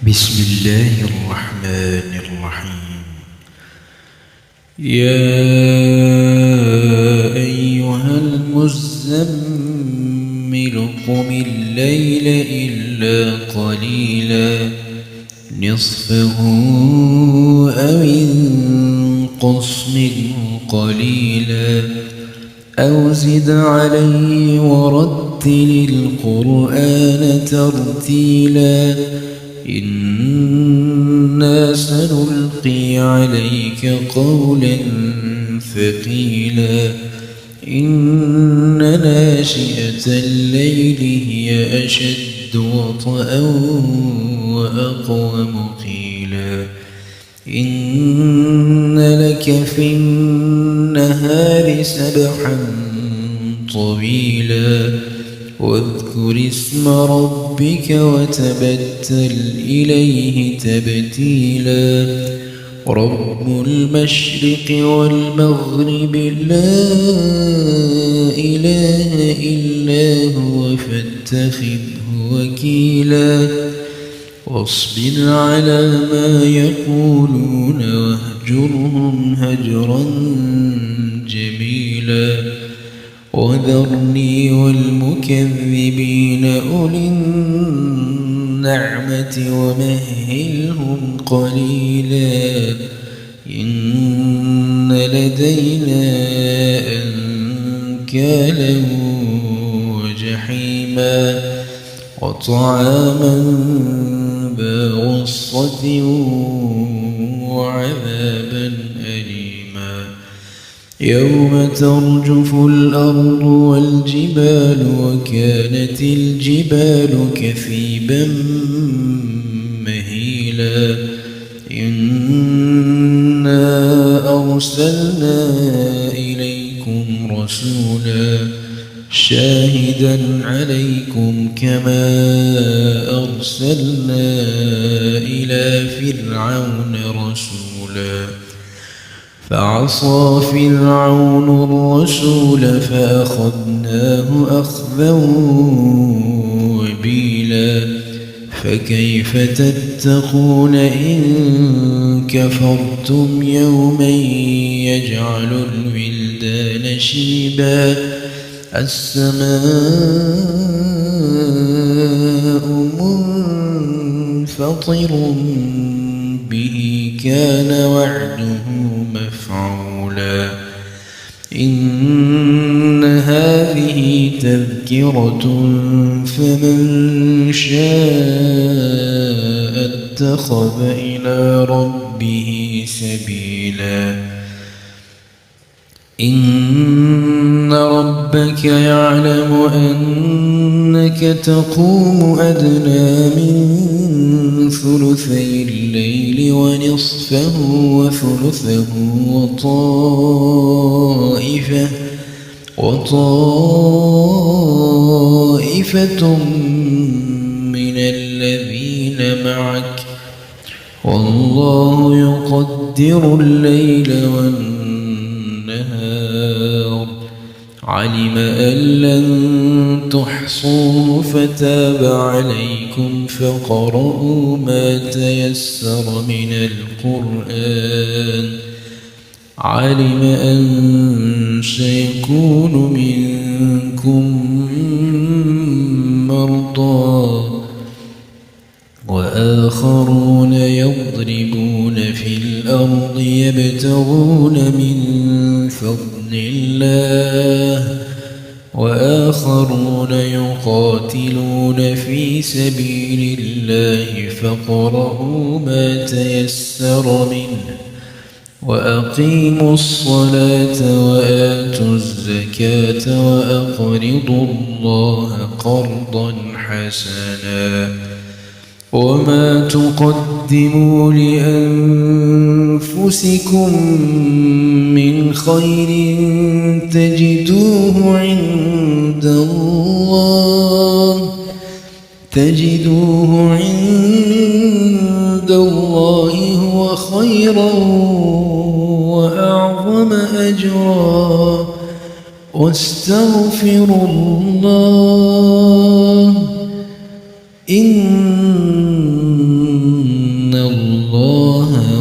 بسم الله الرحمن الرحيم. يا أيها المزمل قم الليل إلا قليلا نصفه أو انقص منه قليلا أو زد عليه ورتل القرآن ترتيلا إنا سنلقي عليك قولا ثقيلا إن ناشئة الليل هي أشد وطئا وأقوم قيلا إن لك في النهار سبحا طويلا واذكر اسم ربك وتبتل إليه تبتيلا رب المشرق والمغرب لا إله إلا هو فاتخذه وكيلا واصبر على ما يقولون واهجرهم هجرا جميلا وذرني والمكذبين أولي النعمة ومهلهم قليلا إن لدينا أنكالا وجحيما وطعاما ذا غصة وعذابا أليما يوم ترجف الأرض والجبال وكانت الجبال كثيبا مهيلا إنا أرسلنا إليكم رسولا شاهدا عليكم كما أرسلنا إلى فرعون رسولا فعصى فرعون الرسول فأخذناه أخذا وبيلا فكيف تتقون إن كفرتم يوما يجعل الولدان شيبا السماء منفطر به كان وعده مفعولا إن هذه تذكرة فمن شاء اتخذ إلى ربه سبيلا إن ربك يعلم أنك تقوم أدنى من ثلثي الليل ونصفه وثلثه وطائفة من الذين معك والله يقدر الليل والنهار علم أن لن تحصوه فتاب عليكم فقرؤوا ما تيسر من القرآن علم أن سيكون منكم مرضى وآخرون يضربون في الأرض يبتغون من فضل الله وآخرون يقاتلون في سبيل الله فاقرؤوا ما تيسر منه وأقيموا الصلاة وآتوا الزكاة وأقرضوا الله قرضا حسنا وما تقدموا لأنفسكم من خير تجدوه عند الله هو خيرا وأعظم أجرا واستغفروا الله إن الله